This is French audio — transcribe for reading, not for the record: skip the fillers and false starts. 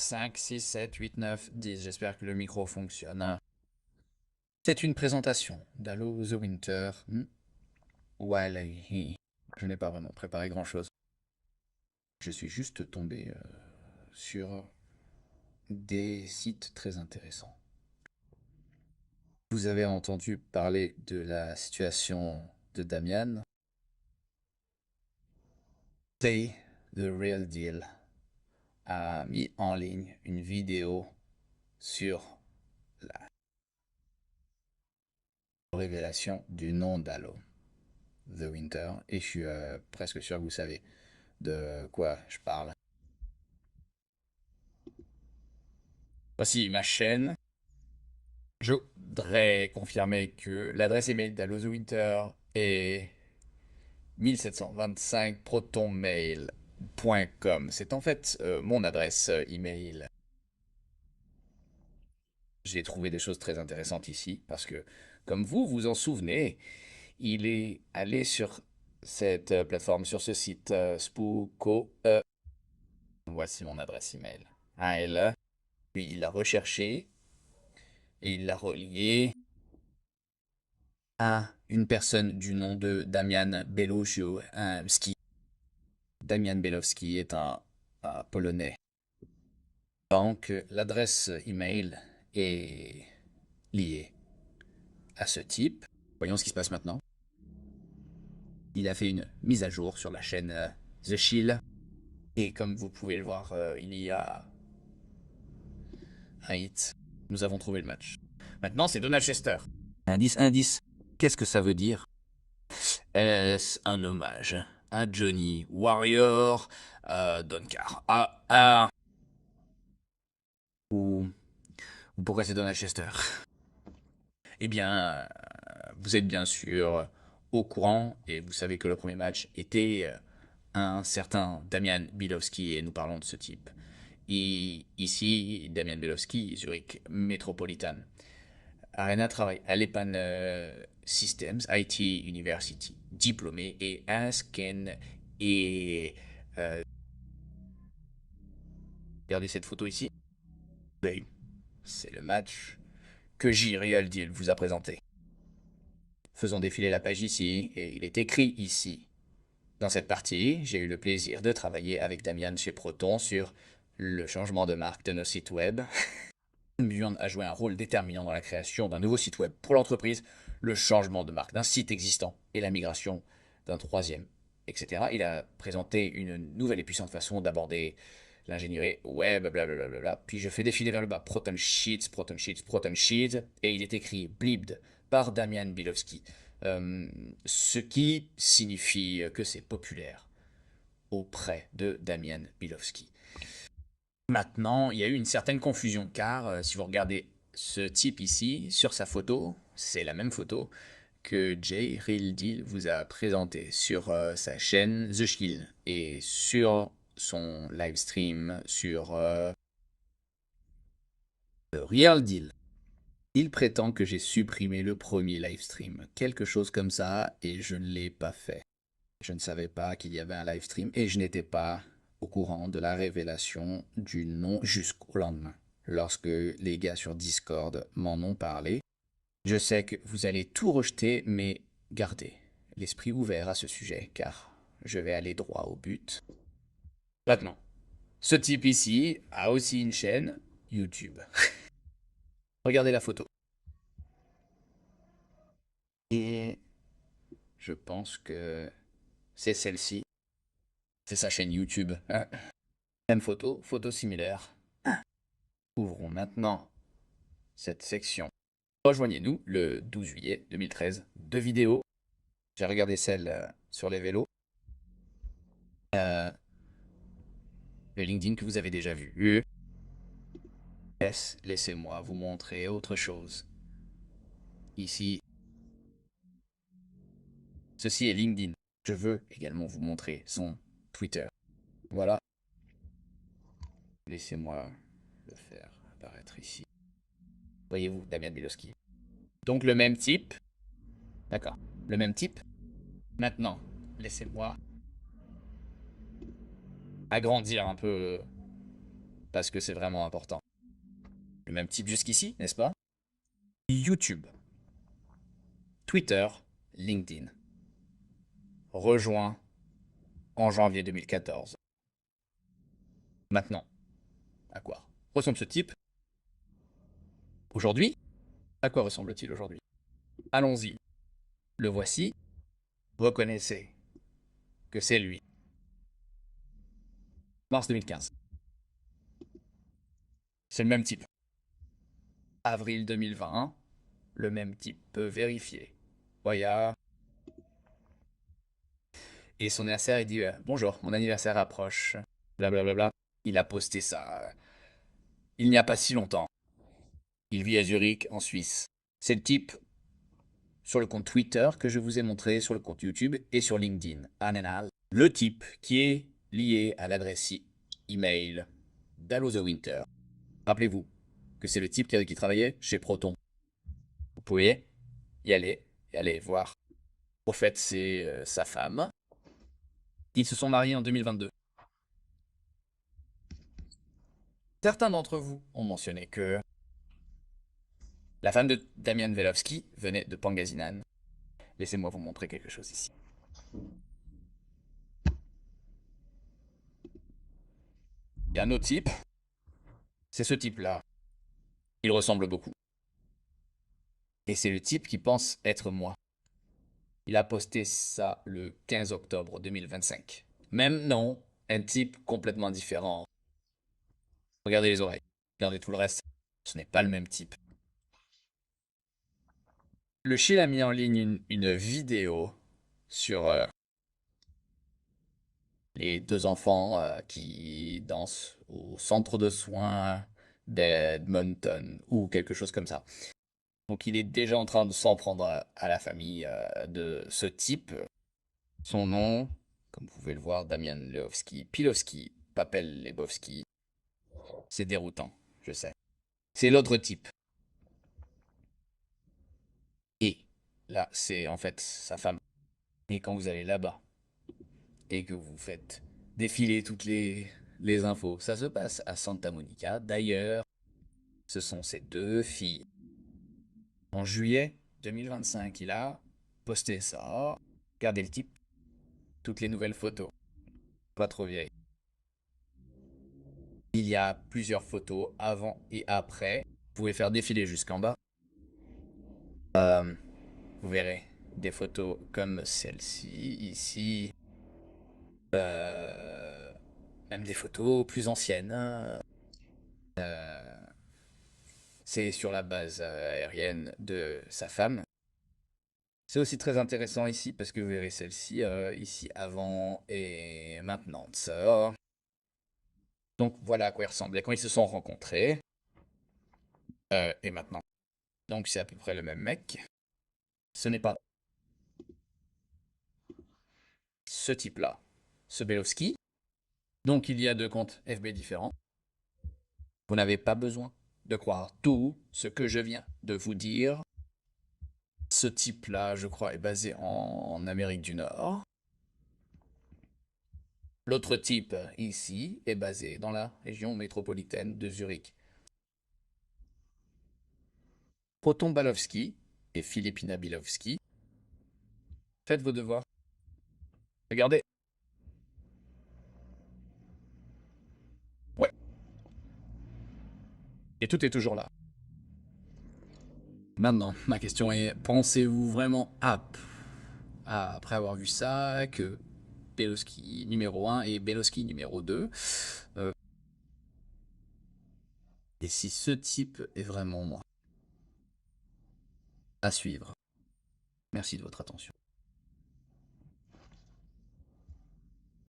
5, 6, 7, 8, 9, 10. J'espère que le micro fonctionne. C'est une présentation d'Halo the Winter. Je n'ai pas vraiment préparé grand-chose. Je suis juste tombé sur des sites très intéressants. Vous avez entendu parler de la situation de Damian. Say The Real Deal a mis en ligne une vidéo sur la révélation du nom d'Halo The Winter, et je suis presque sûr que vous savez de quoi je parle. Voici ma chaîne. Je voudrais confirmer que l'adresse email d'Halo The Winter est 1725protonmail.com. C'est en fait mon adresse email. J'ai trouvé des choses très intéressantes ici parce que, comme vous vous en souvenez, il est allé sur cette plateforme, sur ce site Spooko. Voici mon adresse email. Ah, et là, puis il l'a recherché et il l'a relié à une personne du nom de Damian Belowski. Damian Belowski est un Polonais. Donc, l'adresse email est liée à ce type. Voyons ce qui se passe maintenant. Il a fait une mise à jour sur la chaîne The Shield. Et comme vous pouvez le voir, il y a un hit. Nous avons trouvé le match. Maintenant, c'est Donald Chester. Indice, indice. Qu'est-ce que ça veut dire? Est-ce un hommage à Johnny Warrior, à Donkar, ou pourquoi c'est Donald Chester? Eh bien, vous êtes bien sûr au courant et vous savez que le premier match était un certain Damian Bilowski et nous parlons de ce type. Et ici, Damian Bilowski, Zurich Metropolitan Arena travaille à l'EPAN Systems IT University, diplômé et Asken et regardez cette photo ici. C'est le match que J-Real Deal vous a présenté. Faisons défiler la page ici et il est écrit ici. Dans cette partie, j'ai eu le plaisir de travailler avec Damian chez Proton sur le changement de marque de nos sites web. Beyond a joué un rôle déterminant dans la création d'un nouveau site web pour l'entreprise, le changement de marque d'un site existant et la migration d'un troisième, etc. Il a présenté une nouvelle et puissante façon d'aborder l'ingénierie web, blablabla. Puis je fais défiler vers le bas Proton Sheets, Proton Sheets, Proton Sheets, et il est écrit Blibbed par Damian Bilowski, ce qui signifie que c'est populaire auprès de Damian Bilowski. Maintenant, il y a eu une certaine confusion car si vous regardez ce type ici, sur sa photo, c'est la même photo que Jay Real Deal vous a présenté sur sa chaîne The Shield et sur son live stream sur The Real Deal. Il prétend que j'ai supprimé le premier live stream, quelque chose comme ça, et je ne l'ai pas fait. Je ne savais pas qu'il y avait un live stream et je n'étais pas au courant de la révélation du nom jusqu'au lendemain, lorsque les gars sur Discord m'en ont parlé. Je sais que vous allez tout rejeter, mais gardez l'esprit ouvert à ce sujet, car je vais aller droit au but. Maintenant, ce type ici a aussi une chaîne YouTube. Regardez la photo. Et je pense que c'est celle-ci. C'est sa chaîne YouTube. Même photo, photo similaire. Ouvrons maintenant cette section. Rejoignez-nous le 12 juillet 2013. Deux vidéos. J'ai regardé celle sur les vélos. Le LinkedIn que vous avez déjà vu. Laissez-moi vous montrer autre chose. Ici, ceci est LinkedIn. Je veux également vous montrer son Twitter. Voilà. Laissez-moi le faire apparaître ici. Voyez-vous, Damian Bilowski. Donc le même type. D'accord. Le même type. Maintenant, laissez-moi agrandir un peu parce que c'est vraiment important. Le même type jusqu'ici, n'est-ce pas? YouTube, Twitter, LinkedIn. Rejoint en janvier 2014. Maintenant, à quoi ressemble ce type aujourd'hui? À quoi ressemble-t-il aujourd'hui? Allons-y. Le voici. Reconnaissez que c'est lui. Mars 2015. C'est le même type. Avril 2020, le même type peut vérifier. Voya. Et son anniversaire, il dit bonjour, mon anniversaire approche. Blablabla. Il a posté ça il n'y a pas si longtemps. Il vit à Zurich, en Suisse. C'est le type sur le compte Twitter que je vous ai montré, sur le compte YouTube et sur LinkedIn. Anenal. Le type qui est lié à l'adresse email d'Halo the Winter. Rappelez-vous que c'est le type qui travaillait chez Proton. Vous pouvez y aller et aller voir. Au fait, c'est sa femme. Ils se sont mariés en 2022. Certains d'entre vous ont mentionné que la femme de Damian Velowski venait de Pangasinan. Laissez-moi vous montrer quelque chose ici. Il y a un autre type. C'est ce type-là. Il ressemble beaucoup. Et c'est le type qui pense être moi. Il a posté ça le 15 octobre 2025. Même nom, un type complètement différent. Regardez les oreilles, regardez tout le reste. Ce n'est pas le même type. Le Chil a mis en ligne une vidéo sur les deux enfants qui dansent au centre de soins d'Edmonton ou quelque chose comme ça. Donc il est déjà en train de s'en prendre à la famille de ce type. Son nom, comme vous pouvez le voir, Damian Lewowski, Pilowski, Papel Lebowski. C'est déroutant, je sais. C'est l'autre type. Et là, c'est en fait sa femme. Et quand vous allez là-bas et que vous faites défiler toutes les infos, ça se passe à Santa Monica. D'ailleurs, ce sont ses deux filles. En juillet 2025, il a posté ça. Regardez le type, toutes les nouvelles photos. Pas trop vieille. Il y a plusieurs photos avant et après. Vous pouvez faire défiler jusqu'en bas. Vous verrez des photos comme celle-ci, ici. Même des photos plus anciennes, hein. C'est sur la base aérienne de sa femme. C'est aussi très intéressant ici parce que vous verrez celle-ci ici avant et maintenant. Ça. Donc voilà à quoi il ressemblait quand ils se sont rencontrés. Et maintenant. Donc c'est à peu près le même mec. Ce n'est pas ce type-là, ce Belowski. Donc il y a deux comptes FB différents. Vous n'avez pas besoin de croire tout ce que je viens de vous dire. Ce type-là, je crois, est basé en Amérique du Nord. L'autre type, ici, est basé dans la région métropolitaine de Zurich. Proton Balowski et Filipina Bilowski. Faites vos devoirs. Regardez. Ouais. Et tout est toujours là. Maintenant, ma question est, pensez-vous vraiment après avoir vu ça, que Belowski numéro 1 et Belowski numéro 2, et si ce type est vraiment moi? À suivre. Merci de votre attention.